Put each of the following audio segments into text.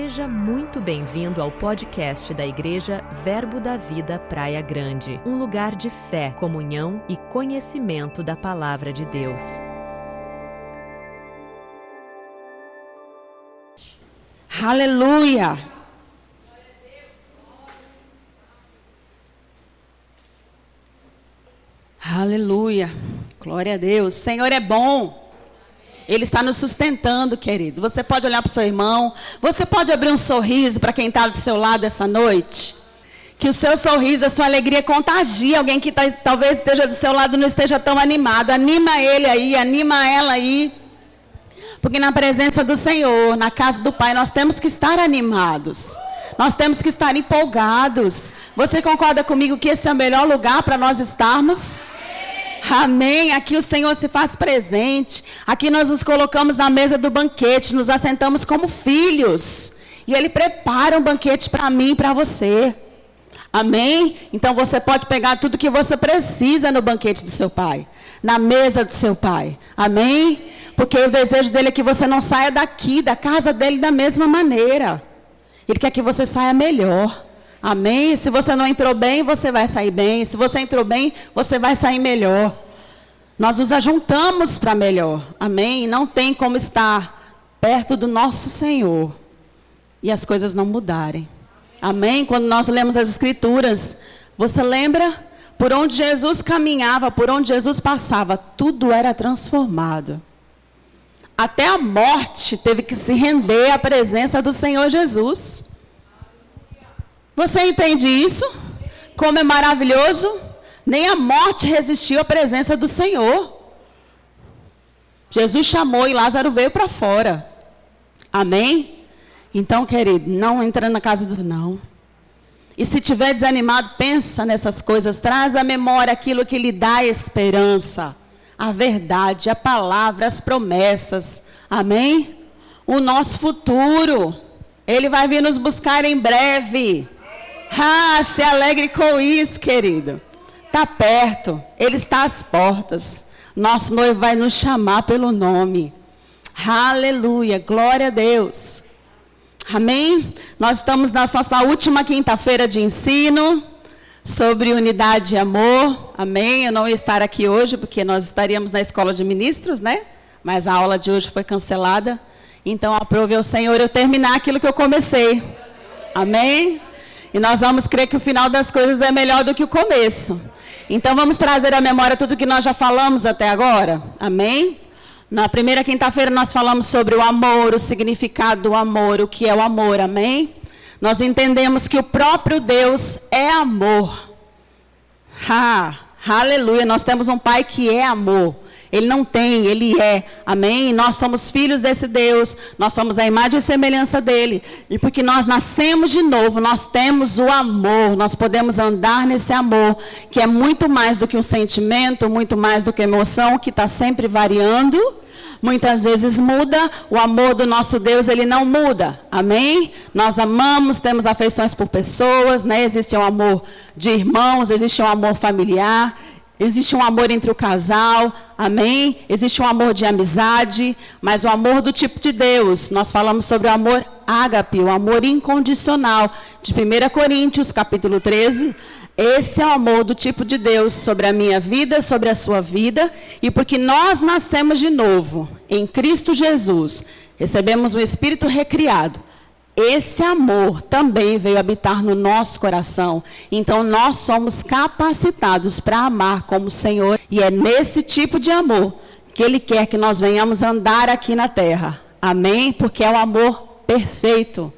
Seja muito bem-vindo ao podcast da Igreja Verbo da Vida Praia Grande, um lugar de fé, comunhão e conhecimento da Palavra de Deus. Aleluia! Aleluia! Glória a Deus! O Senhor é bom! Ele está nos sustentando, querido. Você pode olhar para o seu irmão. Você pode abrir um sorriso para quem está do seu lado essa noite. Que o seu sorriso, a sua alegria contagie alguém que talvez esteja do seu lado e não esteja tão animado. Anima ele aí, anima ela aí. Porque na presença do Senhor, na casa do Pai, nós temos que estar animados. Nós temos que estar empolgados. Você concorda comigo que esse é o melhor lugar para nós estarmos? Amém. Aqui o Senhor se faz presente. Aqui nós nos colocamos na mesa do banquete, nos assentamos como filhos. E Ele prepara um banquete para mim e para você. Amém? Então você pode pegar tudo que você precisa no banquete do seu Pai, na mesa do seu Pai. Amém? Porque o desejo dele é que você não saia daqui, da casa dele, da mesma maneira. Ele quer que você saia melhor. Amém? Se você não entrou bem, você vai sair bem. Se você entrou bem, você vai sair melhor. Nós nos ajuntamos para melhor. Amém? Não tem como estar perto do nosso Senhor e as coisas não mudarem. Amém? Quando nós lemos as Escrituras, você lembra? Por onde Jesus caminhava, por onde Jesus passava, tudo era transformado. Até a morte teve que se render à presença do Senhor Jesus. Você entende isso? Como é maravilhoso? Nem a morte resistiu à presença do Senhor. Jesus chamou e Lázaro veio para fora. Amém? Então, querido, não entra na casa do não. E se estiver desanimado, pensa nessas coisas. Traz à memória aquilo que lhe dá esperança. A verdade, a palavra, as promessas. Amém? O nosso futuro. Ele vai vir nos buscar em breve. Se alegre com isso, querido. Está perto. Ele está às portas. Nosso noivo vai nos chamar pelo nome. Aleluia. Glória a Deus. Amém? Nós estamos na nossa última quinta-feira de ensino sobre unidade e amor. Amém? Eu não ia estar aqui hoje porque nós estaríamos na escola de ministros, né? Mas a aula de hoje foi cancelada. Então, aprove ao Senhor eu terminar aquilo que eu comecei. Amém? E nós vamos crer que o final das coisas é melhor do que o começo. Então, vamos trazer à memória tudo que nós já falamos até agora. Amém? Na primeira quinta-feira nós falamos sobre o amor, o significado do amor, o que é o amor. Amém? Nós entendemos que o próprio Deus é amor. Aleluia. Nós temos um Pai que é amor. Ele não tem, Ele é. Amém? Nós somos filhos desse Deus. Nós somos a imagem e semelhança dEle. E porque nós nascemos de novo, nós temos o amor. Nós podemos andar nesse amor, que é muito mais do que um sentimento, muito mais do que emoção, que está sempre variando. Muitas vezes muda. O amor do nosso Deus, Ele não muda. Amém? Nós amamos, temos afeições por pessoas, né? Existe um amor de irmãos, existe um amor familiar. Existe um amor entre o casal, amém? Existe um amor de amizade, mas o amor do tipo de Deus. Nós falamos sobre o amor ágape, o amor incondicional, de 1 Coríntios, capítulo 13. Esse é o amor do tipo de Deus sobre a minha vida, sobre a sua vida. E porque nós nascemos de novo, em Cristo Jesus, recebemos o Espírito recriado. Esse amor também veio habitar no nosso coração. Então, nós somos capacitados para amar como o Senhor. E é nesse tipo de amor que Ele quer que nós venhamos andar aqui na terra. Amém? Porque é o amor perfeito.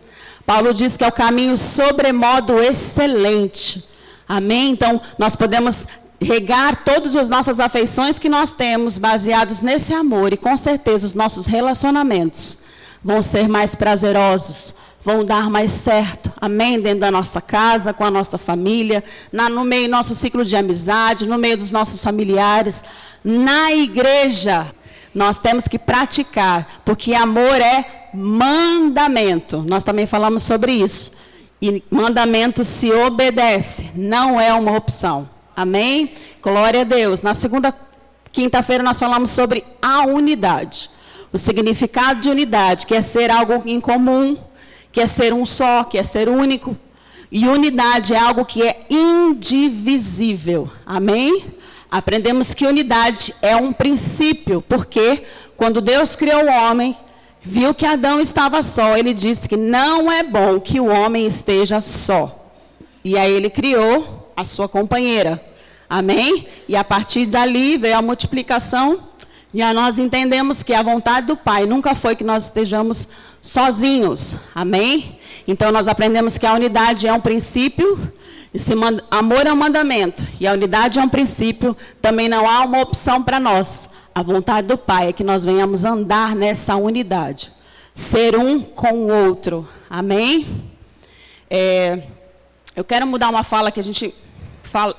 Paulo diz que é o caminho sobremodo excelente. Amém? Então, nós podemos regar todas as nossas afeições que nós temos baseados nesse amor. E com certeza os nossos relacionamentos vão ser mais prazerosos. Vão dar mais certo, amém? Dentro da nossa casa, com a nossa família, no meio do nosso ciclo de amizade, no meio dos nossos familiares, na igreja. Nós temos que praticar, porque amor é mandamento. Nós também falamos sobre isso. E mandamento se obedece, não é uma opção. Amém? Glória a Deus. Na segunda quinta-feira nós falamos sobre a unidade. O significado de unidade, que é ser algo em comum, que é ser um só, que é ser único. E unidade é algo que é indivisível. Amém? Aprendemos que unidade é um princípio, porque quando Deus criou o homem, viu que Adão estava só, ele disse que não é bom que o homem esteja só. E aí ele criou a sua companheira. Amém? E a partir dali veio a multiplicação. E aí nós entendemos que a vontade do Pai nunca foi que nós estejamos sozinhos. Amém? Então nós aprendemos que a unidade é um princípio. Amor é um mandamento. E a unidade é um princípio. Também não há uma opção para nós. A vontade do Pai é que nós venhamos andar nessa unidade. Ser um com o outro. Amém? Eu quero mudar uma fala que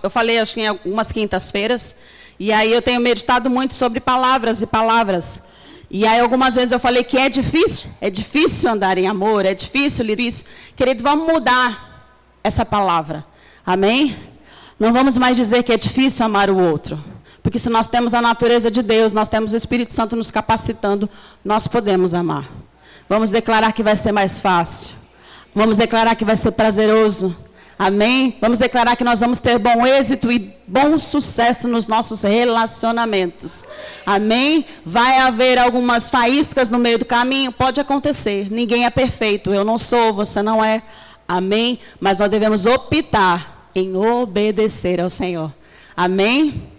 eu falei, acho que em algumas quintas-feiras, e aí eu tenho meditado muito sobre palavras e palavras. E aí algumas vezes eu falei que é difícil andar em amor, é difícil. Querido, vamos mudar essa palavra. Amém? Não vamos mais dizer que é difícil amar o outro. Porque se nós temos a natureza de Deus, nós temos o Espírito Santo nos capacitando, nós podemos amar. Vamos declarar que vai ser mais fácil. Vamos declarar que vai ser prazeroso. Amém? Vamos declarar que nós vamos ter bom êxito e bom sucesso nos nossos relacionamentos. Amém? Vai haver algumas faíscas no meio do caminho? Pode acontecer. Ninguém é perfeito. Eu não sou, você não é. Amém? Mas nós devemos optar em obedecer ao Senhor. Amém?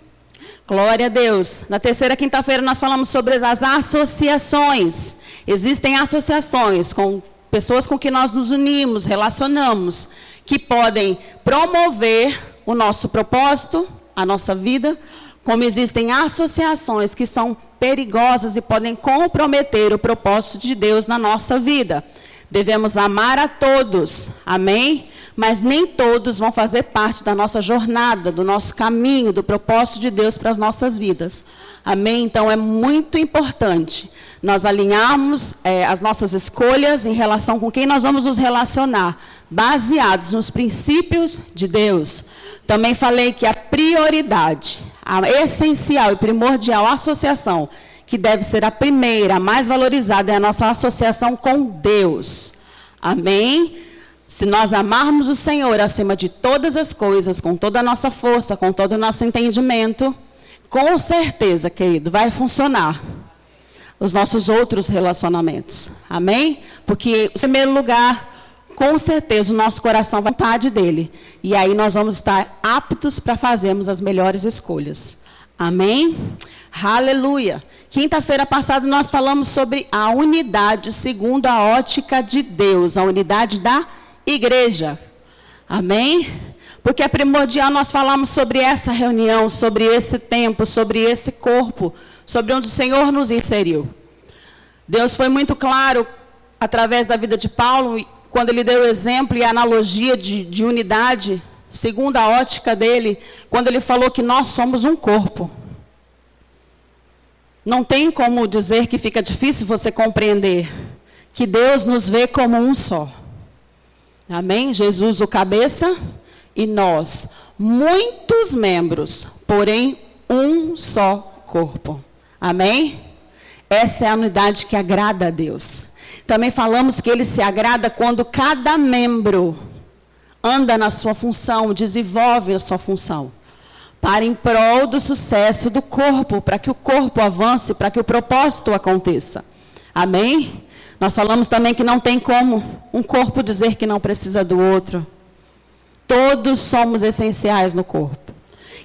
Glória a Deus. Na terceira quinta-feira nós falamos sobre as associações. Existem associações com pessoas com que nós nos unimos, relacionamos, que podem promover o nosso propósito, a nossa vida, como existem associações que são perigosas e podem comprometer o propósito de Deus na nossa vida. Devemos amar a todos, amém? Mas nem todos vão fazer parte da nossa jornada, do nosso caminho, do propósito de Deus para as nossas vidas. Amém? Então é muito importante nós alinharmos as nossas escolhas em relação com quem nós vamos nos relacionar, baseados nos princípios de Deus. Também falei que a prioridade, a essencial e primordial associação, que deve ser a primeira, a mais valorizada, é a nossa associação com Deus. Amém? Se nós amarmos o Senhor acima de todas as coisas, com toda a nossa força, com todo o nosso entendimento, com certeza, querido, vai funcionar os nossos outros relacionamentos. Amém? Porque, em primeiro lugar, com certeza, o nosso coração vai à vontade dele. E aí nós vamos estar aptos para fazermos as melhores escolhas. Amém? Aleluia. Quinta-feira passada nós falamos sobre a unidade segundo a ótica de Deus, a unidade da igreja. Amém? Porque é primordial, nós falamos sobre essa reunião, sobre esse tempo, sobre esse corpo, sobre onde o Senhor nos inseriu. Deus foi muito claro, através da vida de Paulo, quando ele deu o exemplo e a analogia de unidade, segundo a ótica dele, quando ele falou que nós somos um corpo. Não tem como dizer que fica difícil você compreender que Deus nos vê como um só. Amém? Jesus, o cabeça, e nós, muitos membros, porém um só corpo. Amém? Essa é a unidade que agrada a Deus. Também falamos que ele se agrada quando cada membro anda na sua função, desenvolve a sua função, para em prol do sucesso do corpo, para que o corpo avance, para que o propósito aconteça. Amém? Nós falamos também que não tem como um corpo dizer que não precisa do outro. Todos somos essenciais no corpo.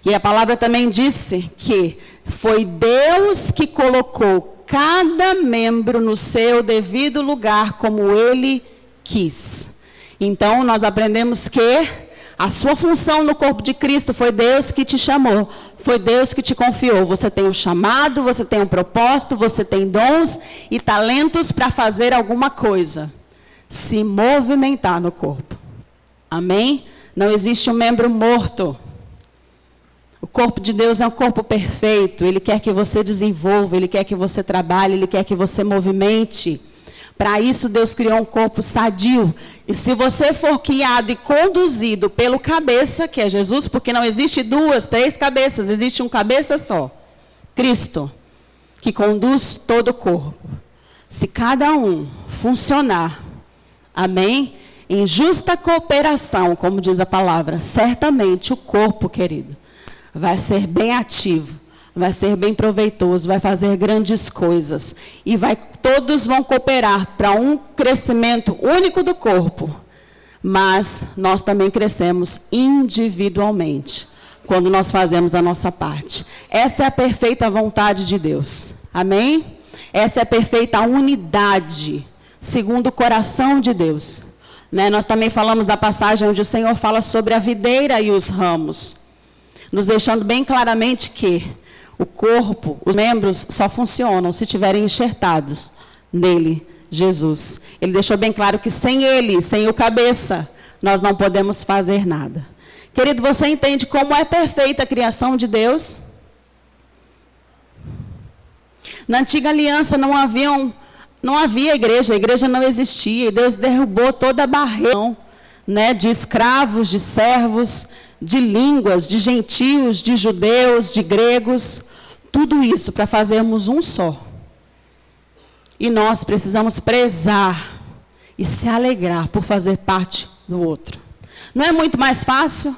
E a palavra também disse que foi Deus que colocou cada membro no seu devido lugar, como ele quis. Então, nós aprendemos que a sua função no corpo de Cristo foi Deus que te chamou, foi Deus que te confiou. Você tem um chamado, você tem um propósito, você tem dons e talentos para fazer alguma coisa. Se movimentar no corpo. Amém? Não existe um membro morto. O corpo de Deus é um corpo perfeito. Ele quer que você desenvolva, Ele quer que você trabalhe, Ele quer que você movimente. Para isso, Deus criou um corpo sadio. E se você for guiado e conduzido pelo cabeça, que é Jesus, porque não existe duas, três cabeças, existe um cabeça só. Cristo, que conduz todo o corpo. Se cada um funcionar, Amém? Em justa cooperação, como diz a palavra, certamente o corpo, querido, vai ser bem ativo, vai ser bem proveitoso, vai fazer grandes coisas. E todos vão cooperar para um crescimento único do corpo. Mas nós também crescemos individualmente, quando nós fazemos a nossa parte. Essa é a perfeita vontade de Deus. Amém? Essa é a perfeita unidade, segundo o coração de Deus. Nós também falamos da passagem onde o Senhor fala sobre a videira e os ramos, nos deixando bem claramente que o corpo, os membros só funcionam se estiverem enxertados nele, Jesus. Ele deixou bem claro que sem ele, sem o cabeça, nós não podemos fazer nada. Querido, você entende como é perfeita a criação de Deus? Na antiga aliança não havia igreja, a igreja não existia, e Deus derrubou toda a barreira, de escravos, de servos, de línguas, de gentios, de judeus, de gregos, tudo isso para fazermos um só. E nós precisamos prezar e se alegrar por fazer parte do outro. Não é muito mais fácil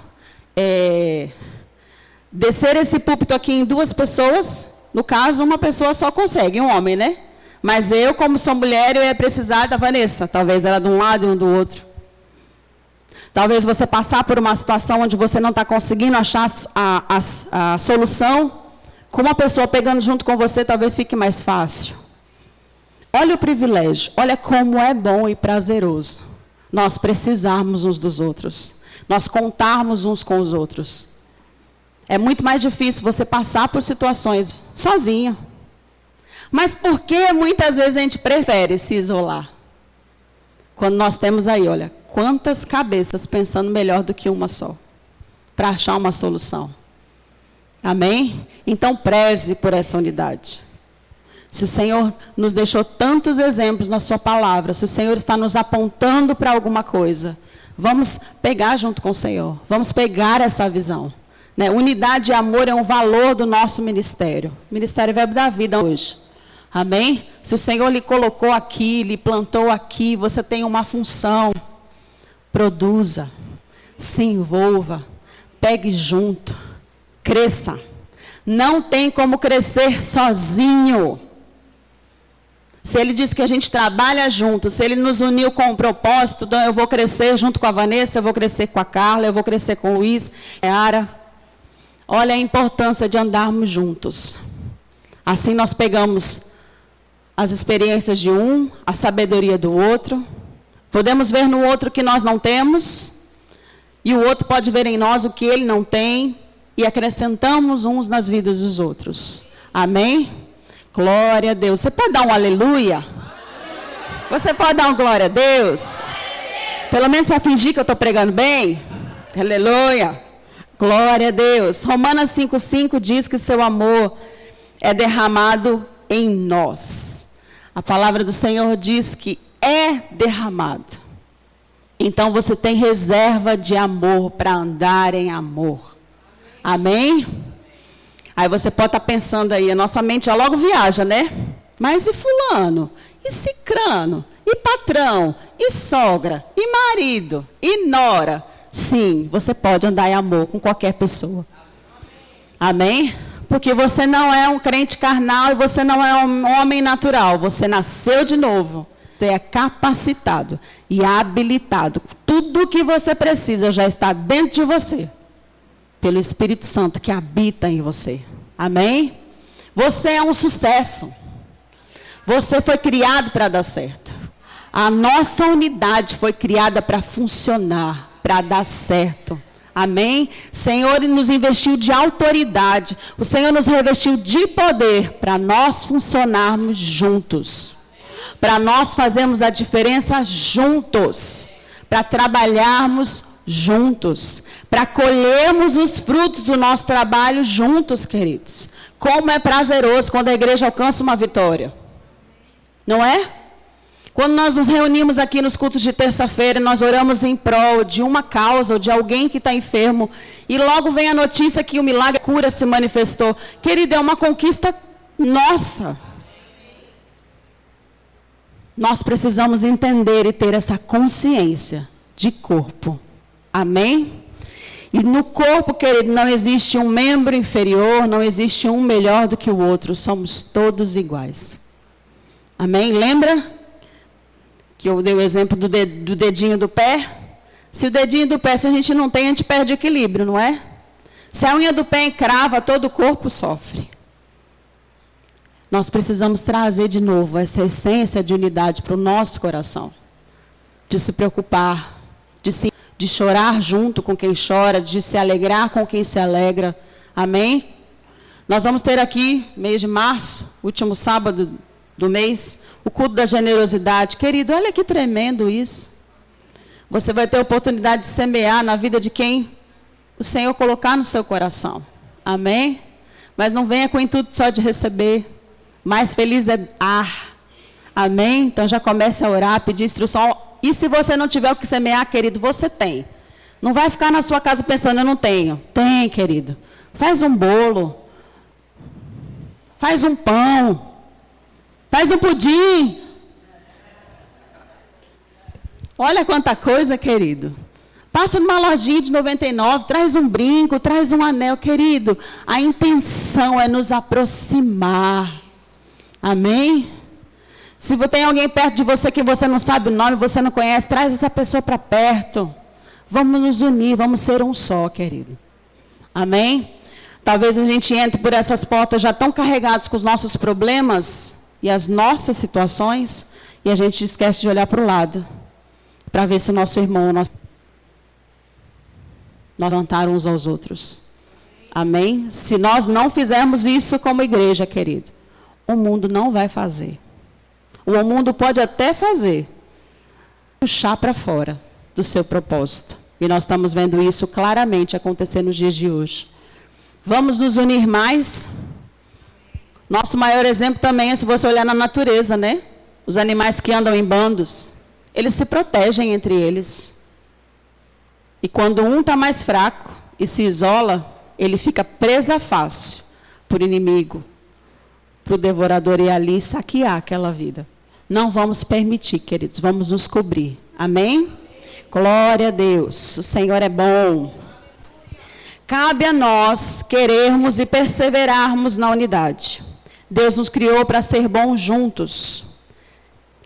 descer esse púlpito aqui em 2 pessoas? No caso, uma pessoa só consegue, um homem, né? Mas eu, como sou mulher, eu ia precisar da Vanessa. Talvez ela de um lado e um do outro. Talvez você passar por uma situação onde você não está conseguindo achar a solução, com uma pessoa pegando junto com você, talvez fique mais fácil. Olha o privilégio, olha como é bom e prazeroso nós precisarmos uns dos outros, nós contarmos uns com os outros. É muito mais difícil você passar por situações sozinho. Mas por que muitas vezes a gente prefere se isolar? Quando nós temos aí, olha, quantas cabeças pensando melhor do que uma só, para achar uma solução. Amém? Então preze por essa unidade. Se o Senhor nos deixou tantos exemplos na sua palavra, se o Senhor está nos apontando para alguma coisa, vamos pegar junto com o Senhor, vamos pegar essa visão. Unidade e amor é um valor do nosso ministério. Ministério Verbo da Vida hoje. Amém? Se o Senhor lhe colocou aqui, lhe plantou aqui, você tem uma função. Produza, se envolva, pegue junto, cresça. Não tem como crescer sozinho. Se ele diz que a gente trabalha junto, se ele nos uniu com um propósito, então eu vou crescer junto com a Vanessa, eu vou crescer com a Carla, eu vou crescer com o Luiz, Ara. Olha a importância de andarmos juntos. Assim nós pegamos as experiências de um, a sabedoria do outro. Podemos ver no outro o que nós não temos, e o outro pode ver em nós o que ele não tem, e acrescentamos uns nas vidas dos outros. Amém? Glória a Deus. Você pode dar um aleluia? Você pode dar um glória a Deus? Pelo menos para fingir que eu estou pregando bem? Aleluia. Glória a Deus. Romanos 5,5 diz que seu amor é derramado em nós. A palavra do Senhor diz que é derramado. Então você tem reserva de amor para andar em amor. Amém? Aí você pode estar pensando aí, a nossa mente já logo viaja, né? Mas e fulano? E cicrano? E patrão? E sogra? E marido? E nora? Sim, você pode andar em amor com qualquer pessoa. Amém? Porque você não é um crente carnal e você não é um homem natural. Você nasceu de novo. Você é capacitado e habilitado. Tudo o que você precisa já está dentro de você. Pelo Espírito Santo que habita em você. Amém? Você é um sucesso. Você foi criado para dar certo. A nossa unidade foi criada para funcionar, para dar certo. Amém? O Senhor nos investiu de autoridade. O Senhor nos revestiu de poder para nós funcionarmos juntos. Para nós fazermos a diferença juntos. Para trabalharmos juntos. Para colhermos os frutos do nosso trabalho juntos, queridos. Como é prazeroso quando a igreja alcança uma vitória. Não é? Quando nós nos reunimos aqui nos cultos de terça-feira, nós oramos em prol de uma causa ou de alguém que está enfermo, e logo vem a notícia que o milagre, a cura se manifestou. Querido, é uma conquista nossa. nós precisamos entender e ter essa consciência de corpo. Amém? E no corpo, querido, não existe um membro inferior, não existe um melhor do que o outro. Somos todos iguais. Amém? Lembra que eu dei o exemplo do dedinho do pé? Se o dedinho do pé, se a gente não tem, a gente perde equilíbrio, não é? Se a unha do pé encrava, todo o corpo sofre. Nós precisamos trazer de novo essa essência de unidade para o nosso coração. De se preocupar, de chorar junto com quem chora, de se alegrar com quem se alegra. Amém? Nós vamos ter aqui, mês de março, último sábado do mês, o culto da generosidade. Querido, olha que tremendo isso. Você vai ter a oportunidade de semear na vida de quem o Senhor colocar no seu coração. Amém? Mas não venha com o intuito só de receber. Mais feliz é dar. Amém? Então já comece a orar, pedir instrução. E se você não tiver o que semear, querido, você tem. Não vai ficar na sua casa pensando, eu não tenho. Tem, querido. Faz um bolo. Faz um pão. Faz um pudim. Olha quanta coisa, querido. Passa numa lojinha de 99, traz um brinco, traz um anel. Querido, a intenção é nos aproximar. Amém? Se tem alguém perto de você que você não sabe o nome, você não conhece, traz essa pessoa para perto. Vamos nos unir, vamos ser um só, querido. Amém? Talvez a gente entre por essas portas já tão carregados com os nossos problemas e as nossas situações, e a gente esquece de olhar para o lado, para ver se o nosso irmão, nós levantar uns aos outros. Amém? Se nós não fizermos isso como igreja, querido, o mundo não vai fazer. O mundo pode até fazer, puxar para fora do seu propósito. E nós estamos vendo isso claramente acontecer nos dias de hoje. Vamos nos unir mais? Nosso maior exemplo também é se você olhar na natureza, né? Os animais que andam em bandos, eles se protegem entre eles. E quando um está mais fraco e se isola, ele fica presa fácil por inimigo, para o devorador ir ali saquear aquela vida. Não vamos permitir, queridos, vamos nos cobrir. Amém? Glória a Deus, o Senhor é bom. Cabe a nós querermos e perseverarmos na unidade. Deus nos criou para ser bons juntos.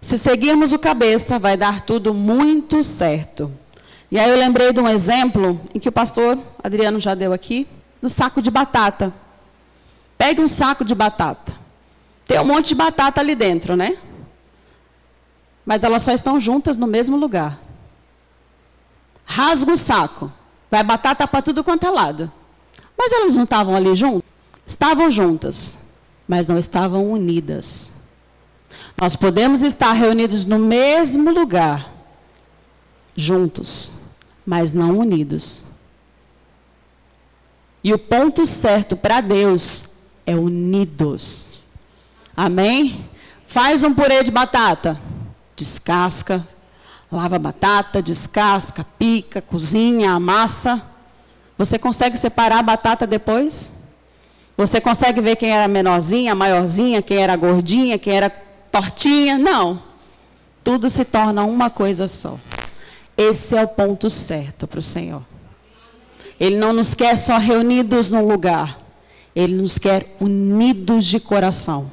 Se seguirmos o cabeça, vai dar tudo muito certo. E aí eu lembrei de um exemplo em que o pastor Adriano já deu aqui, do saco de batata. Pegue um saco de batata. Tem um monte de batata ali dentro, né? Mas elas só estão juntas no mesmo lugar. Rasga o saco. Vai batata para tudo quanto é lado. Mas elas não estavam ali juntas? Estavam juntas, mas não estavam unidas. Nós podemos estar reunidos no mesmo lugar, juntos, mas não unidos. E o ponto certo para Deus é unidos. Amém? Faz um purê de batata. Descasca, lava a batata, descasca, pica, cozinha, amassa. Você consegue separar a batata depois? Você consegue ver quem era menorzinha, maiorzinha, quem era gordinha, quem era tortinha? Não. Tudo se torna uma coisa só. Esse é o ponto certo para o Senhor. Ele não nos quer só reunidos num lugar. Ele nos quer unidos de coração.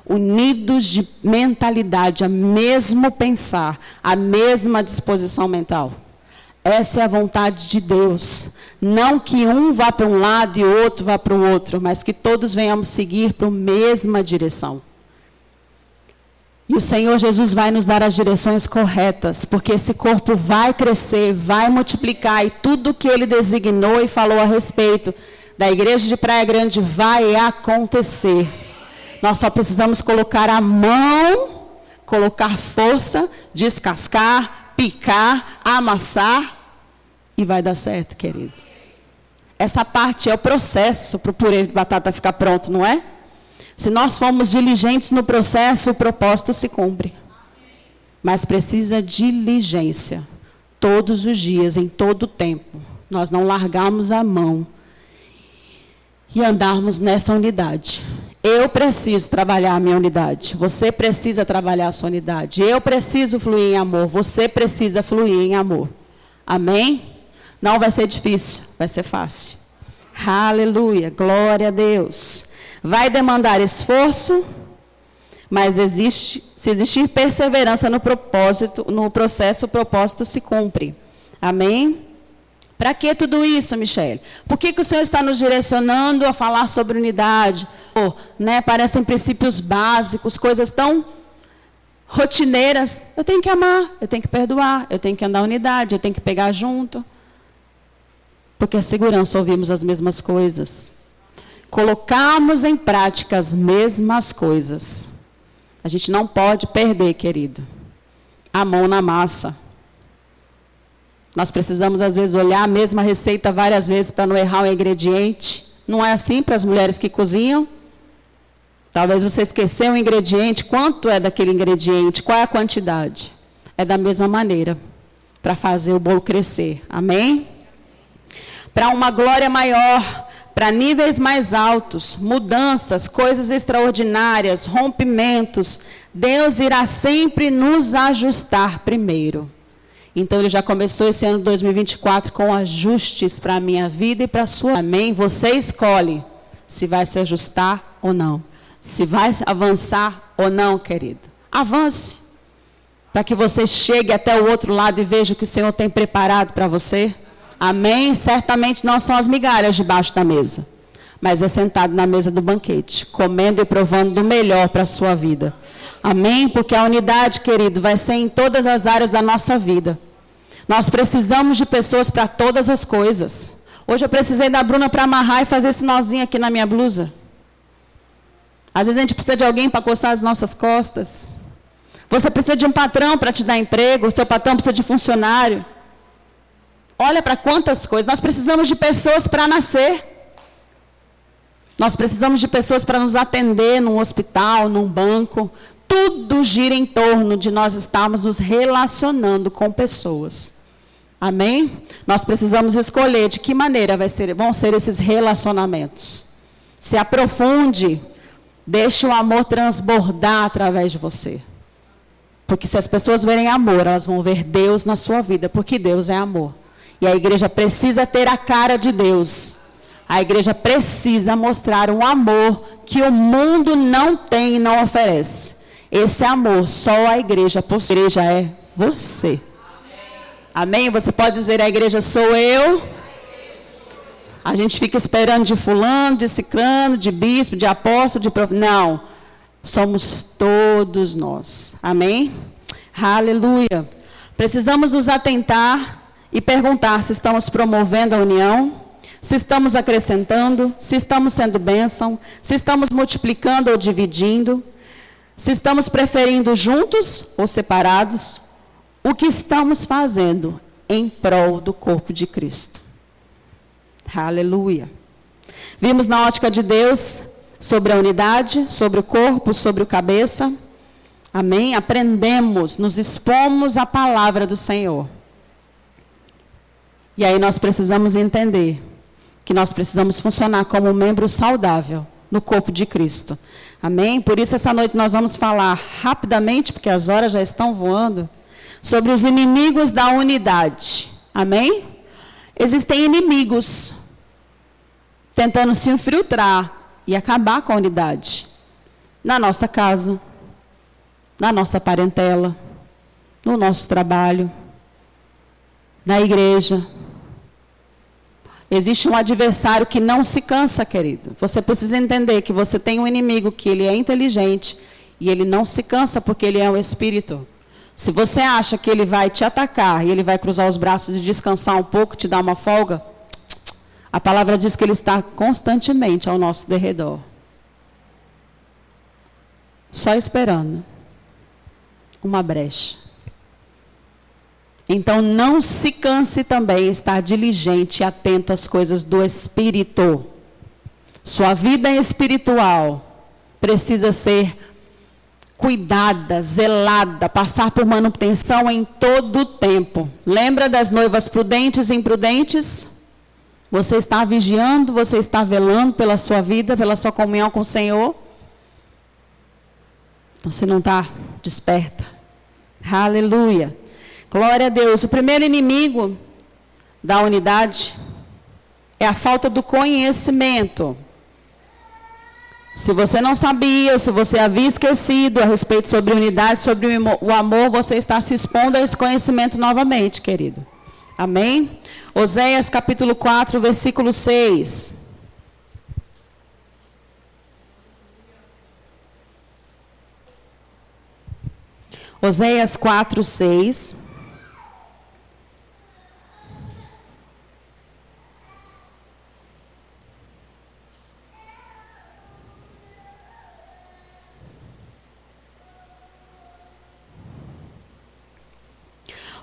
Unidos de mentalidade, a mesmo pensar, a mesma disposição mental. Essa é a vontade de Deus. Não que um vá para um lado e o outro vá para o outro, mas que todos venhamos seguir para a mesma direção. E o Senhor Jesus vai nos dar as direções corretas, porque esse corpo vai crescer, vai multiplicar, e tudo que Ele designou e falou a respeito da igreja de Praia Grande vai acontecer. Nós só precisamos colocar a mão, colocar força, descascar, picar, amassar, e vai dar certo, querido. Essa parte é o processo para o purê de batata ficar pronto, não é? Se nós formos diligentes no processo, o propósito se cumpre. Mas precisa diligência. Todos os dias, em todo o tempo. Nós não largarmos a mão e andarmos nessa unidade. Eu preciso trabalhar a minha unidade. Você precisa trabalhar a sua unidade. Eu preciso fluir em amor. Você precisa fluir em amor. Amém? Não vai ser difícil, vai ser fácil. Aleluia, glória a Deus. Vai demandar esforço, mas se existir perseverança no processo, o propósito se cumpre. Amém? Para que tudo isso, Michele? Por que o Senhor está nos direcionando a falar sobre unidade? Parecem princípios básicos, coisas tão rotineiras. Eu tenho que amar, eu tenho que perdoar, eu tenho que andar unidade, eu tenho que pegar junto. Porque a segurança ouvimos as mesmas coisas. Colocarmos em prática as mesmas coisas. A gente não pode perder, querido, a mão na massa. Nós precisamos, às vezes, olhar a mesma receita várias vezes para não errar um ingrediente. Não é assim para as mulheres que cozinham? Talvez você esqueceu um ingrediente. Quanto é daquele ingrediente? Qual é a quantidade? É da mesma maneira para fazer o bolo crescer. Amém? Para uma glória maior, para níveis mais altos, mudanças, coisas extraordinárias, rompimentos, Deus irá sempre nos ajustar primeiro. Então, Ele já começou esse ano de 2024 com ajustes para a minha vida e para a sua. Amém? Você escolhe se vai se ajustar ou não. Se vai avançar ou não, querido. Avance. Para que você chegue até o outro lado e veja o que o Senhor tem preparado para você. Amém? Certamente não são as migalhas debaixo da mesa. Mas é sentado na mesa do banquete. Comendo e provando do melhor para a sua vida. Amém? Porque a unidade, querido, vai ser em todas as áreas da nossa vida. Nós precisamos de pessoas para todas as coisas. Hoje eu precisei da Bruna para amarrar e fazer esse nozinho aqui na minha blusa. Às vezes a gente precisa de alguém para coçar as nossas costas. Você precisa de um patrão para te dar emprego, o seu patrão precisa de funcionário. Olha para quantas coisas. Nós precisamos de pessoas para nascer. Nós precisamos de pessoas para nos atender num hospital, num banco. Tudo gira em torno de nós estarmos nos relacionando com pessoas. Amém? Nós precisamos escolher de que maneira vão ser esses relacionamentos. Se aprofunde, deixe o amor transbordar através de você. Porque se as pessoas verem amor, elas vão ver Deus na sua vida, porque Deus é amor. E a igreja precisa ter a cara de Deus. A igreja precisa mostrar um amor que o mundo não tem e não oferece. Esse amor só a igreja possui. A igreja é você. Amém? Você pode dizer, a igreja sou eu. A gente fica esperando de fulano, de ciclano, de bispo, de apóstolo, de profeta. Não. Somos todos nós. Amém? Aleluia. Precisamos nos atentar e perguntar se estamos promovendo a união, se estamos acrescentando, se estamos sendo bênção, se estamos multiplicando ou dividindo, se estamos preferindo juntos ou separados, o que estamos fazendo em prol do corpo de Cristo. Aleluia. Vimos na ótica de Deus sobre a unidade, sobre o corpo, sobre o cabeça. Amém? Aprendemos, nos expomos à palavra do Senhor. E aí nós precisamos entender que nós precisamos funcionar como um membro saudável no corpo de Cristo. Amém? Por isso essa noite nós vamos falar rapidamente, porque as horas já estão voando, sobre os inimigos da unidade. Amém? Existem inimigos tentando se infiltrar e acabar com a unidade. Na nossa casa, na nossa parentela, no nosso trabalho, na igreja. Existe um adversário que não se cansa, querido. Você precisa entender que você tem um inimigo que ele é inteligente e ele não se cansa porque ele é um espírito. Se você acha que ele vai te atacar e ele vai cruzar os braços e descansar um pouco, te dar uma folga, a palavra diz que ele está constantemente ao nosso derredor. Só esperando uma brecha. Então, não se canse também, estar diligente e atento às coisas do Espírito. Sua vida espiritual precisa ser cuidada, zelada, passar por manutenção em todo o tempo. Lembra das noivas prudentes e imprudentes? Você está vigiando, você está velando pela sua vida, pela sua comunhão com o Senhor? Então, se não está, desperta. Aleluia. Glória a Deus. O primeiro inimigo da unidade é a falta do conhecimento. Se você não sabia, ou se você havia esquecido a respeito sobre unidade, sobre o amor, você está se expondo a esse conhecimento novamente, querido. Amém? Oséias capítulo 4, versículo 6. Oséias 4, 6.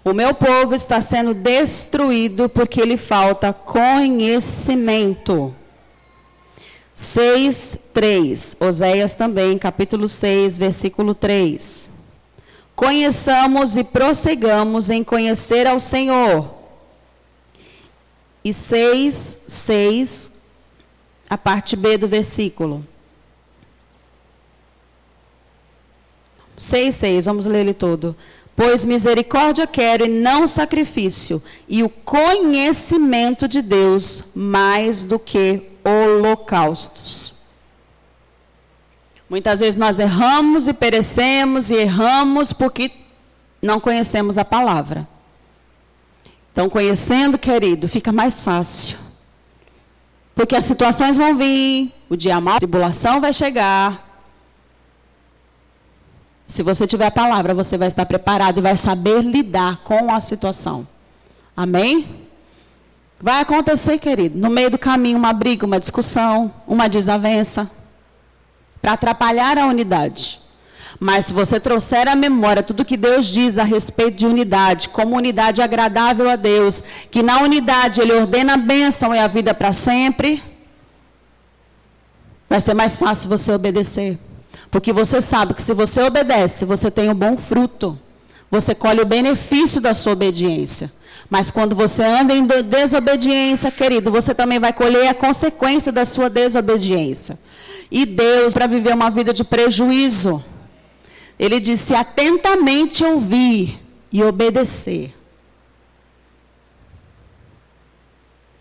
O meu povo está sendo destruído porque lhe falta conhecimento. 6, 3. Oséias também, capítulo 6, versículo 3. Conheçamos e prossigamos em conhecer ao Senhor. E 6, 6, a parte B do versículo. 6, 6, vamos ler ele todo. Pois misericórdia quero e não sacrifício, e o conhecimento de Deus mais do que holocaustos. Muitas vezes nós erramos e perecemos e erramos porque não conhecemos a palavra. Então, conhecendo, querido, fica mais fácil. Porque as situações vão vir, o dia mau, a tribulação vai chegar. Se você tiver a palavra, você vai estar preparado e vai saber lidar com a situação. Amém? Vai acontecer, querido, no meio do caminho uma briga, uma discussão, uma desavença, para atrapalhar a unidade. Mas se você trouxer à memória tudo que Deus diz a respeito de unidade, como unidade agradável a Deus, que na unidade Ele ordena a bênção e a vida para sempre, vai ser mais fácil você obedecer. Porque você sabe que se você obedece, você tem um bom fruto. Você colhe o benefício da sua obediência. Mas quando você anda em desobediência, querido, você também vai colher a consequência da sua desobediência. E Deus, para viver uma vida de prejuízo, Ele disse atentamente ouvir e obedecer.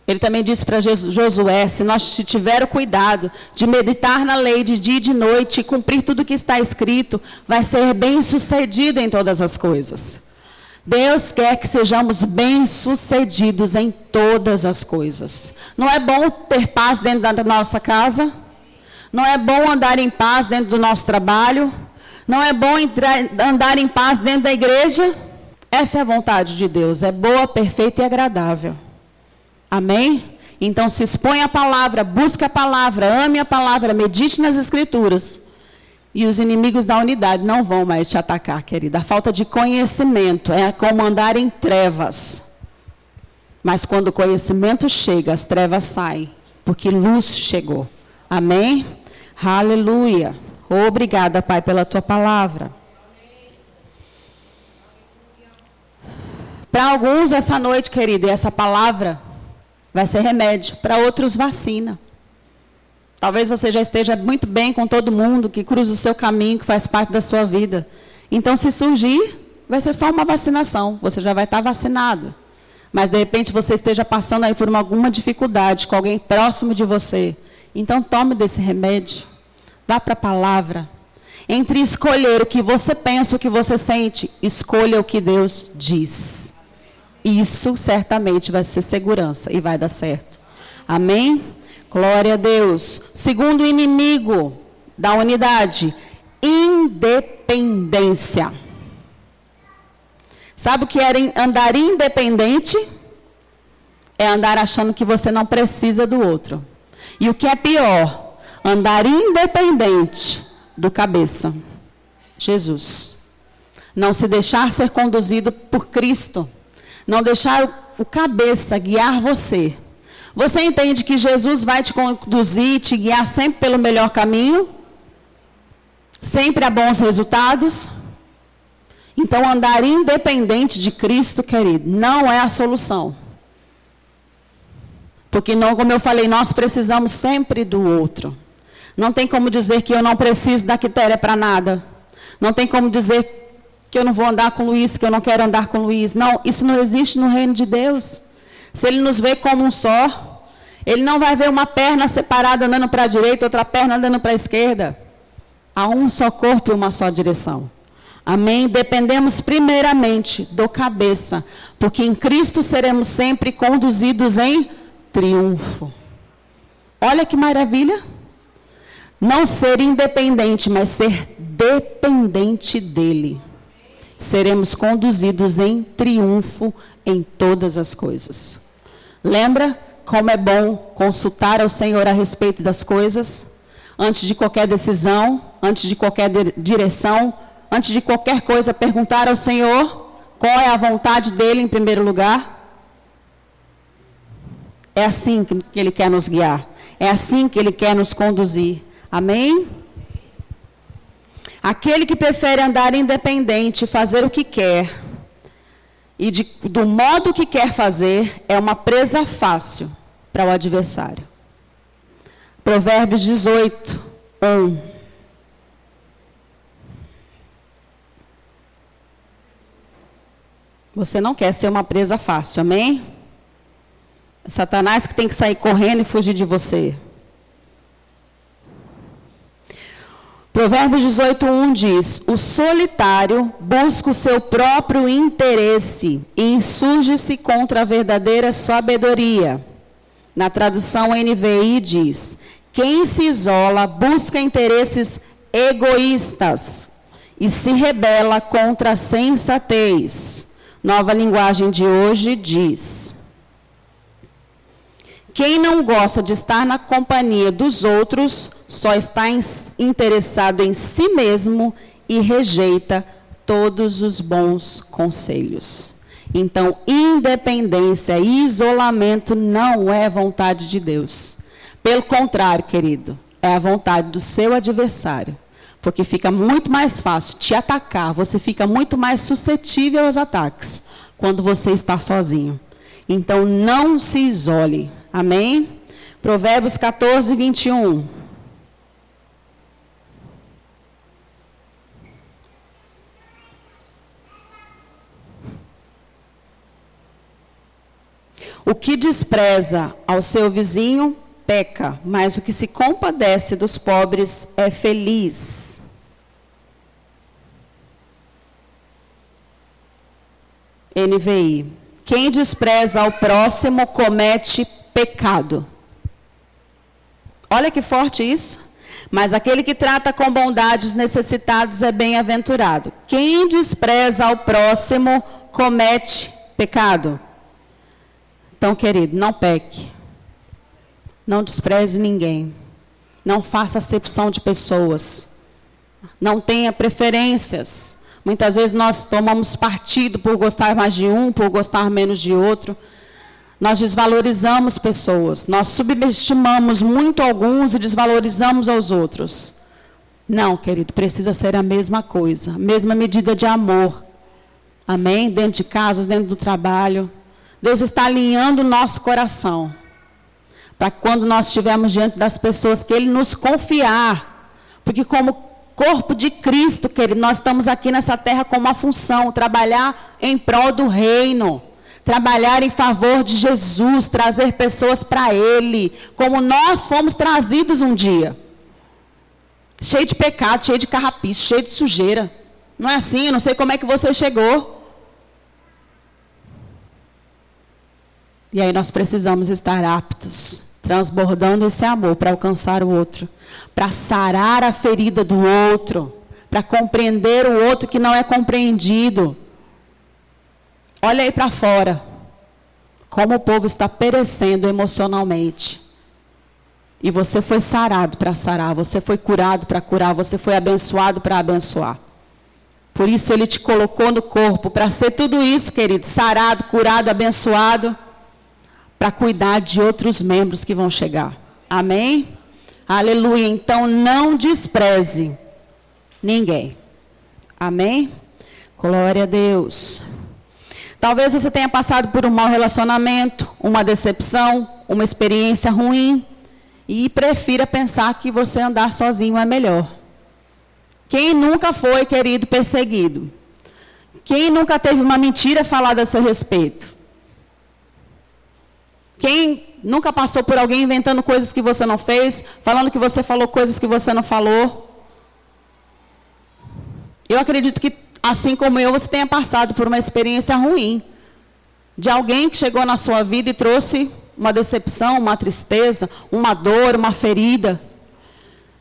Ele também disse para Josué, se nós tivermos cuidado de meditar na lei de dia e de noite e cumprir tudo que está escrito, vai ser bem-sucedido em todas as coisas. Deus quer que sejamos bem-sucedidos em todas as coisas. Não é bom ter paz dentro da nossa casa? Não é bom andar em paz dentro do nosso trabalho? Não é bom andar em paz dentro da igreja? Essa é a vontade de Deus, é boa, perfeita e agradável. Amém? Então se expõe a palavra, busque a palavra, ame a palavra, medite nas escrituras. E os inimigos da unidade não vão mais te atacar, querida. A falta de conhecimento é como andar em trevas. Mas quando o conhecimento chega, as trevas saem, porque luz chegou. Amém? Aleluia. Obrigada, Pai, pela tua palavra. Para alguns essa noite, querida, essa palavra vai ser remédio, para outros vacina. Talvez você já esteja muito bem com todo mundo que cruza o seu caminho, que faz parte da sua vida. Então, se surgir, vai ser só uma vacinação. Você já vai estar vacinado. Mas, de repente, você esteja passando aí por alguma dificuldade com alguém próximo de você. Então, tome desse remédio. Vá para a palavra. Entre escolher o que você pensa, o que você sente, escolha o que Deus diz. Isso certamente vai ser segurança e vai dar certo. Amém? Glória a Deus. Segundo inimigo da unidade, independência. Sabe o que é andar independente? É andar achando que você não precisa do outro. E o que é pior, andar independente do cabeça, Jesus. Não se deixar ser conduzido por Cristo. Não deixar o cabeça guiar você. Você entende que Jesus vai te conduzir, te guiar sempre pelo melhor caminho? Sempre a bons resultados? Então, andar independente de Cristo, querido, não é a solução. Porque, não, como eu falei, nós precisamos sempre do outro. Não tem como dizer que eu não preciso da Quitéria para nada. Não tem como dizer que eu não vou andar com o Luiz, que eu não quero andar com o Luiz. Não, isso não existe no reino de Deus. Se ele nos vê como um só, ele não vai ver uma perna separada andando para a direita, outra perna andando para a esquerda. Há um só corpo e uma só direção. Amém? Dependemos primeiramente do cabeça, porque em Cristo seremos sempre conduzidos em triunfo. Olha que maravilha! Não ser independente, mas ser dependente dele. Seremos conduzidos em triunfo em todas as coisas. Lembra como é bom consultar ao Senhor a respeito das coisas? Antes de qualquer decisão, antes de qualquer direção, antes de qualquer coisa, perguntar ao Senhor qual é a vontade dele em primeiro lugar. É assim que ele quer nos guiar. É assim que ele quer nos conduzir. Amém? Aquele que prefere andar independente, fazer o que quer, e do modo que quer fazer, é uma presa fácil para o adversário. Provérbios 18, 1. Você não quer ser uma presa fácil, amém? É Satanás que tem que sair correndo e fugir de você. Provérbios 18, 1 diz: o solitário busca o seu próprio interesse e insurge-se contra a verdadeira sabedoria. Na tradução NVI diz: quem se isola busca interesses egoístas e se rebela contra a sensatez. Nova linguagem de hoje diz: quem não gosta de estar na companhia dos outros, só está interessado em si mesmo e rejeita todos os bons conselhos. Então, independência e isolamento não é vontade de Deus. Pelo contrário, querido, é a vontade do seu adversário. Porque fica muito mais fácil te atacar, você fica muito mais suscetível aos ataques quando você está sozinho. Então, não se isole. Amém? Provérbios 14, 21. O que despreza ao seu vizinho, peca, mas o que se compadece dos pobres é feliz. NVI. Quem despreza ao próximo comete pecado. Olha que forte isso. Mas aquele que trata com bondade os necessitados é bem-aventurado. Quem despreza ao próximo comete pecado. Então, querido, não peque. Não despreze ninguém. Não faça acepção de pessoas. Não tenha preferências. Muitas vezes nós tomamos partido por gostar mais de um, por gostar menos de outro. Nós desvalorizamos pessoas. Nós subestimamos muito alguns e desvalorizamos aos outros. Não, querido, precisa ser a mesma coisa. Mesma medida de amor. Amém? Dentro de casas, dentro do trabalho. Deus está alinhando o nosso coração. Para quando nós estivermos diante das pessoas, que Ele nos confiar. Porque como corpo de Cristo, querido, nós estamos aqui nessa terra com uma função, trabalhar em prol do reino, trabalhar em favor de Jesus, trazer pessoas para Ele, como nós fomos trazidos um dia, cheio de pecado, cheio de carrapicho, cheio de sujeira. Não é assim? Eu não sei como é que você chegou. E aí nós precisamos estar aptos, transbordando esse amor para alcançar o outro, para sarar a ferida do outro, para compreender o outro que não é compreendido. Olha aí para fora, como o povo está perecendo emocionalmente. E você foi sarado para sarar, você foi curado para curar, você foi abençoado para abençoar. Por isso Ele te colocou no corpo, para ser tudo isso, querido, sarado, curado, abençoado, para cuidar de outros membros que vão chegar. Amém? Aleluia. Então, não despreze ninguém. Amém? Glória a Deus. Talvez você tenha passado por um mau relacionamento, uma decepção, uma experiência ruim, e prefira pensar que você andar sozinho é melhor. Quem nunca foi, querido, perseguido? Quem nunca teve uma mentira falada a seu respeito? Quem nunca passou por alguém inventando coisas que você não fez, falando que você falou coisas que você não falou? Eu acredito que, assim como eu, você tenha passado por uma experiência ruim. De alguém que chegou na sua vida e trouxe uma decepção, uma tristeza, uma dor, uma ferida.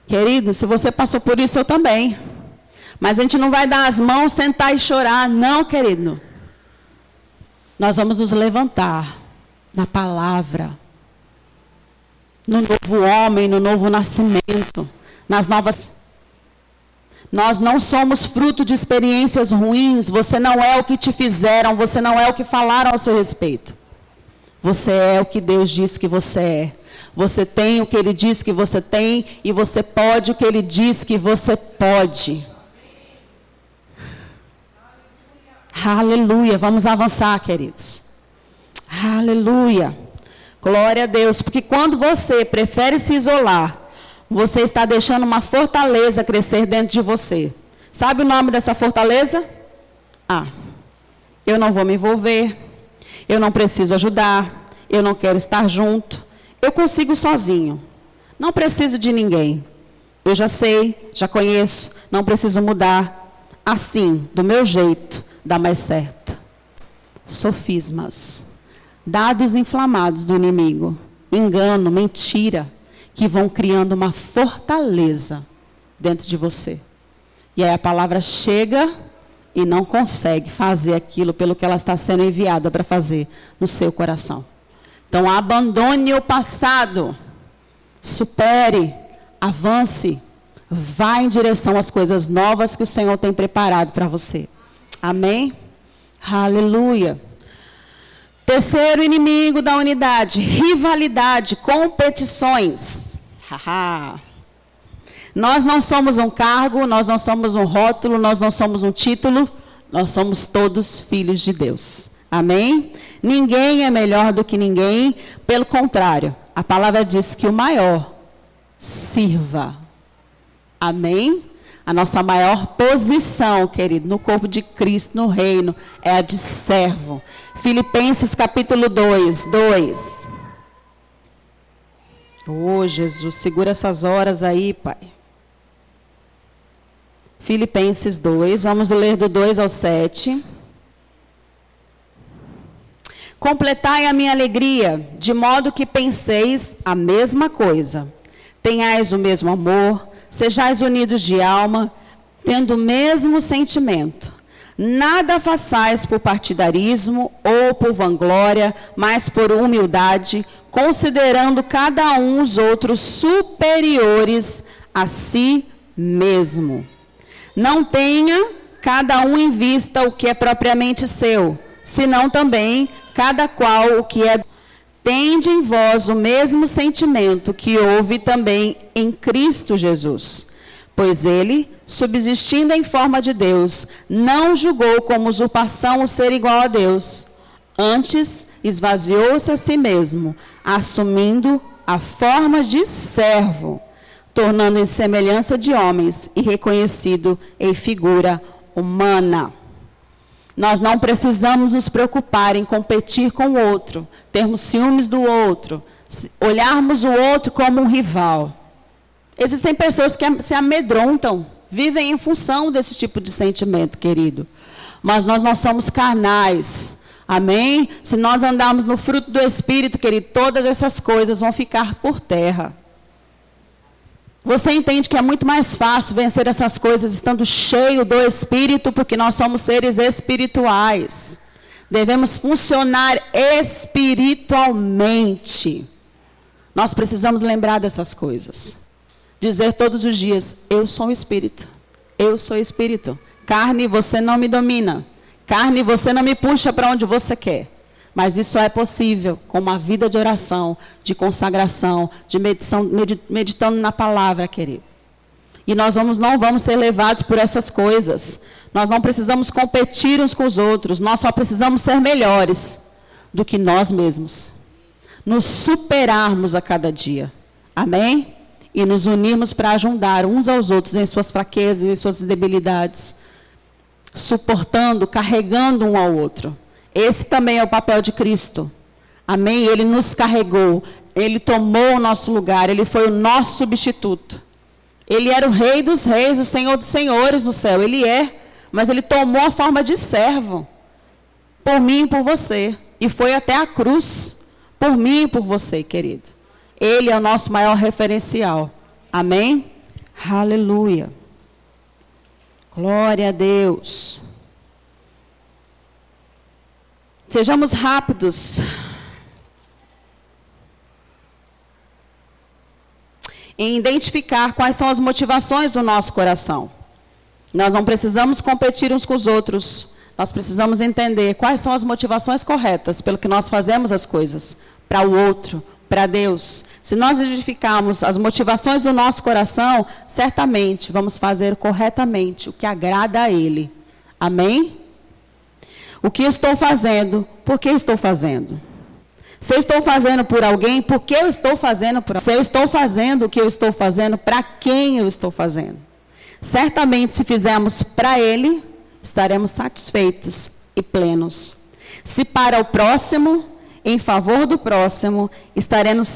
Querido, se você passou por isso, eu também. Mas a gente não vai dar as mãos, sentar e chorar. Não, querido. Nós vamos nos levantar na palavra, no novo homem, no novo nascimento, nas novas... Nós não somos fruto de experiências ruins. Você não é o que te fizeram, você não é o que falaram a seu respeito. Você é o que Deus diz que você é. Você tem o que Ele diz que você tem e você pode o que Ele diz que você pode. Aleluia. Vamos avançar, queridos. Aleluia. Glória a Deus. Porque quando você prefere se isolar, você está deixando uma fortaleza crescer dentro de você. Sabe o nome dessa fortaleza? Eu não vou me envolver. Eu não preciso ajudar. Eu não quero estar junto. Eu consigo sozinho. Não preciso de ninguém. Eu já sei, já conheço. Não preciso mudar. Assim, do meu jeito, dá mais certo. Sofismas. Dados inflamados do inimigo. Engano, mentira. Que vão criando uma fortaleza dentro de você. E aí a palavra chega e não consegue fazer aquilo pelo que ela está sendo enviada para fazer no seu coração. Então abandone o passado, supere, avance, vá em direção às coisas novas que o Senhor tem preparado para você. Amém? Aleluia. Terceiro inimigo da unidade, rivalidade, competições. Nós não somos um cargo, nós não somos um rótulo, nós não somos um título, nós somos todos filhos de Deus. Amém? Ninguém é melhor do que ninguém, pelo contrário, a palavra diz que o maior sirva. Amém? A nossa maior posição, querido, no corpo de Cristo, no reino, é a de servo. Filipenses capítulo 2. Oh, Jesus, segura essas horas aí, Pai. Filipenses 2, vamos ler do 2 ao 7. Completai a minha alegria, de modo que penseis a mesma coisa. Tenhais o mesmo amor, sejais unidos de alma, tendo o mesmo sentimento. Nada façais por partidarismo ou por vanglória, mas por humildade, considerando cada um os outros superiores a si mesmo. Não tenha cada um em vista o que é propriamente seu, senão também cada qual o que é. Tende em vós o mesmo sentimento que houve também em Cristo Jesus. Pois ele, subsistindo em forma de Deus, não julgou como usurpação o ser igual a Deus. Antes, esvaziou-se a si mesmo, assumindo a forma de servo, tornando em semelhança de homens e reconhecido em figura humana. Nós não precisamos nos preocupar em competir com o outro, termos ciúmes do outro, olharmos o outro como um rival. Existem pessoas que se amedrontam, vivem em função desse tipo de sentimento, querido. Mas nós não somos carnais. Amém? Se nós andarmos no fruto do Espírito, querido, todas essas coisas vão ficar por terra. Você entende que é muito mais fácil vencer essas coisas estando cheio do Espírito, porque nós somos seres espirituais. Devemos funcionar espiritualmente. Nós precisamos lembrar dessas coisas. Dizer todos os dias, eu sou um espírito. Eu sou espírito. Carne, você não me domina. Carne, você não me puxa para onde você quer. Mas isso é possível com uma vida de oração, de consagração, de meditando na palavra, querido. E nós não vamos ser levados por essas coisas. Nós não precisamos competir uns com os outros. Nós só precisamos ser melhores do que nós mesmos. Nos superarmos a cada dia. Amém? e nos unirmos para ajudar uns aos outros em suas fraquezas, em suas debilidades, suportando, carregando um ao outro. Esse também é o papel de Cristo. Amém? Ele nos carregou, Ele tomou o nosso lugar, Ele foi o nosso substituto. Ele era o Rei dos reis, o Senhor dos senhores no céu. Ele é, mas Ele tomou a forma de servo, por mim e por você. E foi até a cruz, por mim e por você, querido. Ele é o nosso maior referencial. Amém? Aleluia. Glória a Deus. Sejamos rápidos em identificar quais são as motivações do nosso coração. Nós não precisamos competir uns com os outros. Nós precisamos entender quais são as motivações corretas pelo que nós fazemos as coisas, para o outro, para Deus. Se nós identificarmos as motivações do nosso coração, certamente vamos fazer corretamente o que agrada a Ele. Amém? O que eu estou fazendo? Por que estou fazendo? Se eu estou fazendo por alguém, por que eu estou fazendo por alguém? Se eu estou fazendo o que eu estou fazendo, para quem eu estou fazendo? Certamente, se fizermos para Ele, estaremos satisfeitos e plenos. Se para o próximo, em favor do próximo, estaremos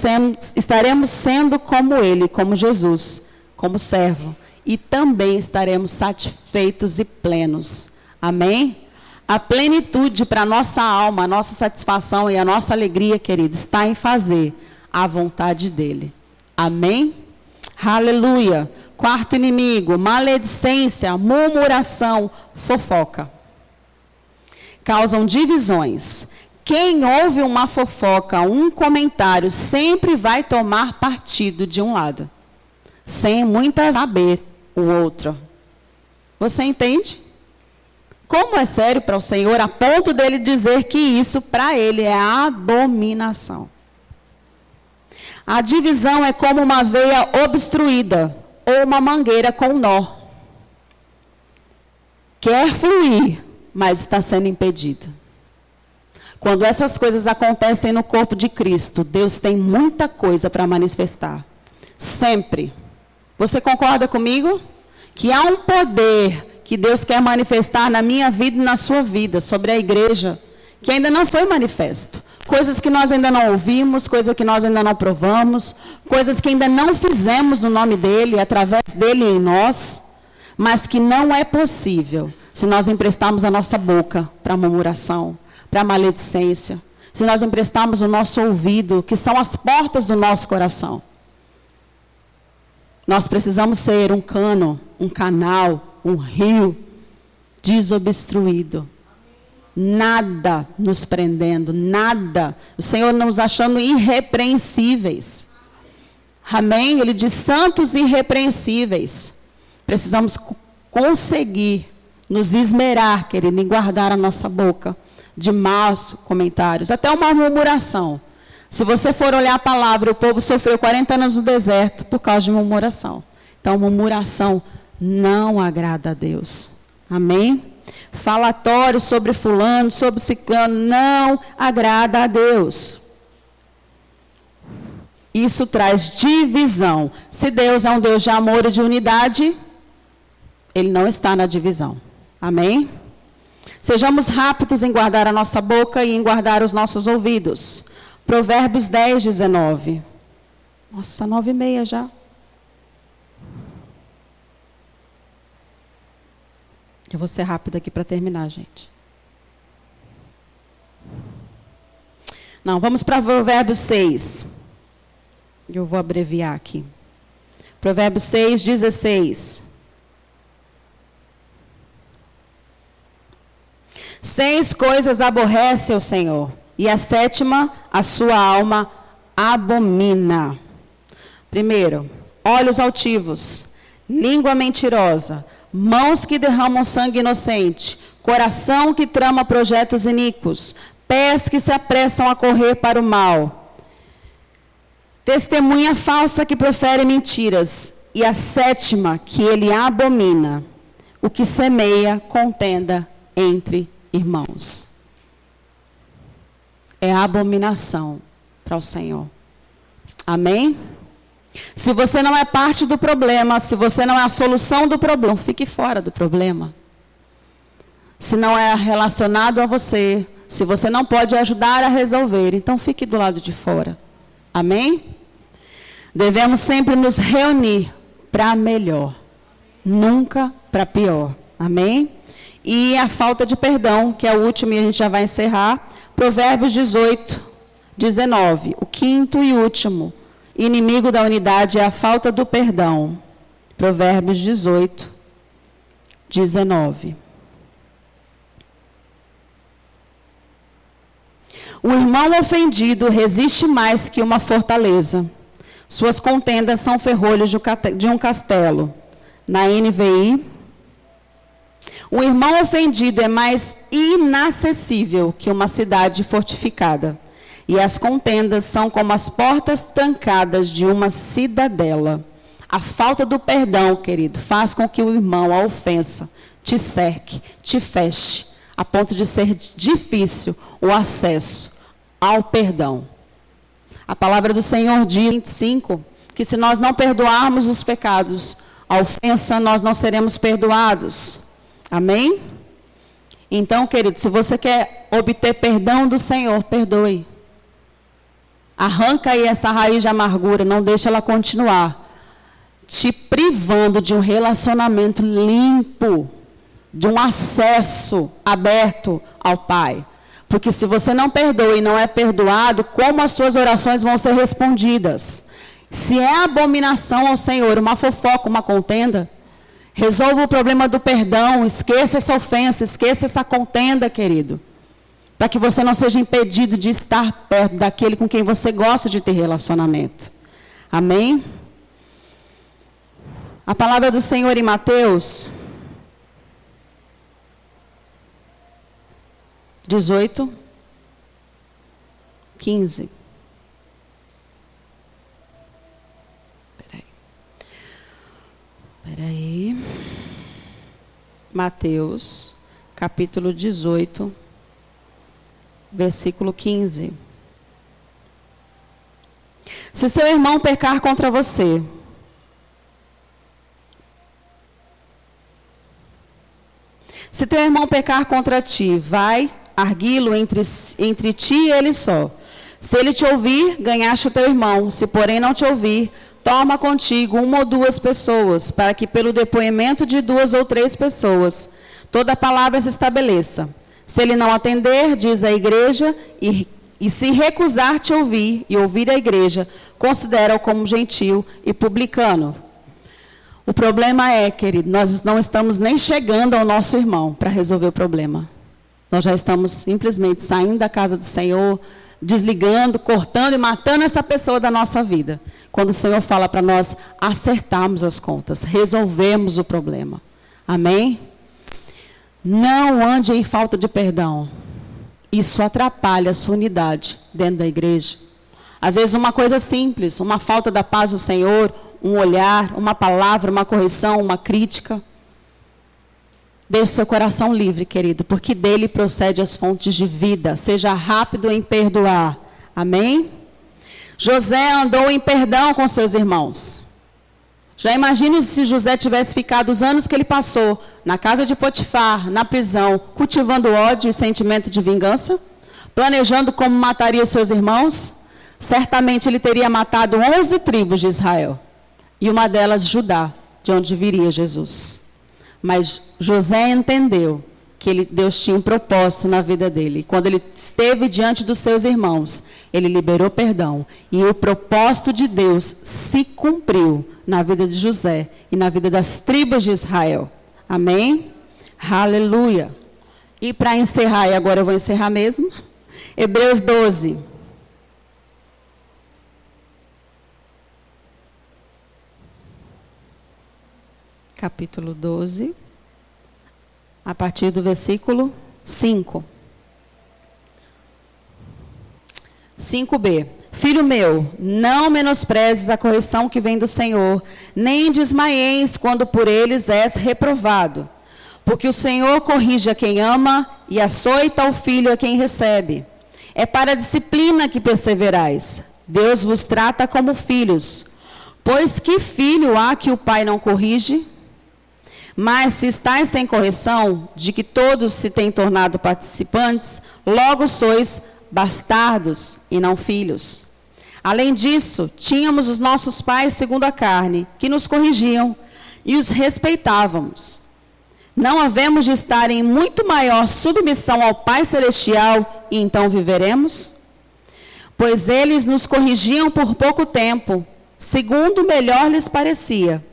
sendo como Ele, como Jesus, como servo. E também estaremos satisfeitos e plenos. Amém? A plenitude para a nossa alma, a nossa satisfação e a nossa alegria, querido, está em fazer a vontade dEle. Amém? Aleluia. Quarto inimigo, maledicência, murmuração, fofoca. Causam divisões. Quem ouve uma fofoca, um comentário, sempre vai tomar partido de um lado, sem muitas saber o outro. Você entende? Como é sério para o Senhor, a ponto dele dizer que isso para ele é abominação. A divisão é como uma veia obstruída ou uma mangueira com nó. Quer fluir, mas está sendo impedida. Quando essas coisas acontecem no corpo de Cristo, Deus tem muita coisa para manifestar. Sempre. Você concorda comigo? Que há um poder que Deus quer manifestar na minha vida e na sua vida, sobre a igreja, que ainda não foi manifesto. Coisas que nós ainda não ouvimos, coisas que nós ainda não provamos, coisas que ainda não fizemos no nome dEle, através dEle em nós, mas que não é possível se nós emprestarmos a nossa boca para murmuração, para maledicência, se nós emprestarmos o nosso ouvido, que são as portas do nosso coração. Nós precisamos ser um cano, um canal, um rio desobstruído. Nada nos prendendo, nada. O Senhor nos achando irrepreensíveis. Amém? Ele diz santos e irrepreensíveis. Precisamos conseguir nos esmerar, querido, em guardar a nossa boca de maus comentários. Até uma murmuração. Se você for olhar a palavra, o povo sofreu 40 anos no deserto por causa de murmuração. Então, murmuração não agrada a Deus. Amém? Falatório sobre fulano, sobre ciclano, não agrada a Deus. Isso traz divisão. Se Deus é um Deus de amor e de unidade, Ele não está na divisão. Amém? Sejamos rápidos em guardar a nossa boca e em guardar os nossos ouvidos. Provérbios 10, 19. Nossa, 9:30 já. Eu vou ser rápida aqui para terminar, gente. Não, vamos para Provérbios 6. Eu vou abreviar aqui. Provérbios 6, 16. 6 coisas aborrece o Senhor, e a 7ª, a sua alma abomina. Primeiro, olhos altivos, língua mentirosa, mãos que derramam sangue inocente, coração que trama projetos iníquos, pés que se apressam a correr para o mal, testemunha falsa que profere mentiras, e a 7ª, que ele abomina, o que semeia contenda entre irmãos. É abominação para o Senhor. Amém? Se você não é parte do problema, se você não é a solução do problema, fique fora do problema. Se não é relacionado a você, se você não pode ajudar a resolver, então fique do lado de fora. Amém? Devemos sempre nos reunir para melhor, nunca para pior. Amém? E a falta de perdão, que é o último e a gente já vai encerrar. Provérbios 18, 19. O quinto e último inimigo da unidade é a falta do perdão. Provérbios 18, 19. O irmão ofendido resiste mais que uma fortaleza. Suas contendas são ferrolhos de um castelo. Na NVI, o irmão ofendido é mais inacessível que uma cidade fortificada. E as contendas são como as portas trancadas de uma cidadela. A falta do perdão, querido, faz com que o irmão, a ofensa, te cerque, te feche, a ponto de ser difícil o acesso ao perdão. A palavra do Senhor diz, 25, que se nós não perdoarmos os pecados, a ofensa, nós não seremos perdoados. Amém? Então, querido, se você quer obter perdão do Senhor, perdoe. Arranca aí essa raiz de amargura, não deixa ela continuar te privando de um relacionamento limpo, de um acesso aberto ao Pai. Porque se você não perdoa e não é perdoado, como as suas orações vão ser respondidas? Se é abominação ao Senhor, uma fofoca, uma contenda, resolva o problema do perdão, esqueça essa ofensa, esqueça essa contenda, querido. Para que você não seja impedido de estar perto daquele com quem você gosta de ter relacionamento. Amém? A palavra do Senhor em Mateus 18, 15. Peraí. Mateus, capítulo 18, versículo 15. Se seu irmão pecar contra você, se teu irmão pecar contra ti, vai arguí-lo entre ti e ele só. Se ele te ouvir, ganhaste o teu irmão. Se porém não te ouvir, toma contigo uma ou duas pessoas, para que pelo depoimento de 2 ou 3 pessoas, toda palavra se estabeleça. Se ele não atender, diz a igreja, e se recusar te ouvir e ouvir a igreja, considera-o como gentil e publicano. O problema é, querido, nós não estamos nem chegando ao nosso irmão para resolver o problema. Nós já estamos simplesmente saindo da casa do Senhor, desligando, cortando e matando essa pessoa da nossa vida. Quando o Senhor fala para nós acertarmos as contas, resolvermos o problema. Amém? Não ande em falta de perdão. Isso atrapalha a sua unidade dentro da igreja. Às vezes uma coisa simples, uma falta da paz do Senhor, um olhar, uma palavra, uma correção, uma crítica. Deixe seu coração livre, querido, porque dele procede as fontes de vida. Seja rápido em perdoar. Amém? José andou em perdão com seus irmãos. Já imagine se José tivesse ficado os anos que ele passou na casa de Potifar, na prisão, cultivando ódio e sentimento de vingança, planejando como mataria os seus irmãos. Certamente ele teria matado 11 tribos de Israel, e uma delas Judá, de onde viria Jesus. Mas José entendeu que Deus tinha um propósito na vida dele. E quando ele esteve diante dos seus irmãos, ele liberou perdão. E o propósito de Deus se cumpriu na vida de José e na vida das tribos de Israel. Amém? Aleluia. E para encerrar, e agora eu vou encerrar mesmo, Hebreus 12. Capítulo 12, a partir do versículo 5. 5b. Filho meu, não menosprezes a correção que vem do Senhor, nem desmaieis quando por eles és reprovado. Porque o Senhor corrige a quem ama e açoita o filho a quem recebe. É para a disciplina que perseverais. Deus vos trata como filhos. Pois que filho há que o pai não corrige? Mas se estáis sem correção, de que todos se têm tornado participantes, logo sois bastardos e não filhos. Além disso, tínhamos os nossos pais segundo a carne, que nos corrigiam e os respeitávamos. Não havemos de estar em muito maior submissão ao Pai Celestial e então viveremos? Pois eles nos corrigiam por pouco tempo, segundo melhor lhes parecia.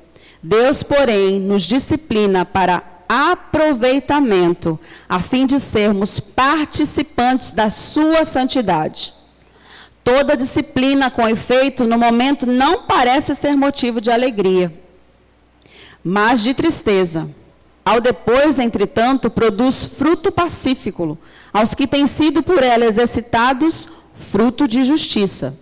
Deus, porém, nos disciplina para aproveitamento, a fim de sermos participantes da sua santidade. Toda disciplina, com efeito, no momento não parece ser motivo de alegria, mas de tristeza. Ao depois, entretanto, produz fruto pacífico, aos que têm sido por ela exercitados, fruto de justiça.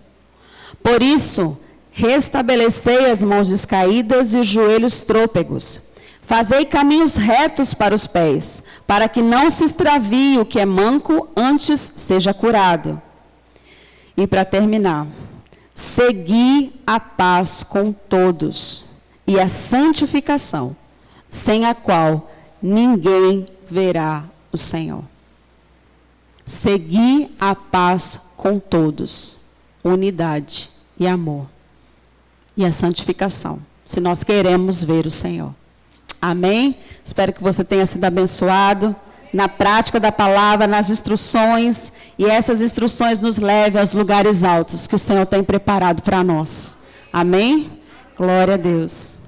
Por isso, restabelecei as mãos descaídas e os joelhos trôpegos. Fazei caminhos retos para os pés, para que não se extravie o que é manco, antes seja curado. E para terminar, segui a paz com todos e a santificação, sem a qual ninguém verá o Senhor. Segui a paz com todos, unidade e amor. E a santificação, se nós queremos ver o Senhor. Amém? Espero que você tenha sido abençoado na prática da palavra, nas instruções, e essas instruções nos levem aos lugares altos que o Senhor tem preparado para nós. Amém? Glória a Deus.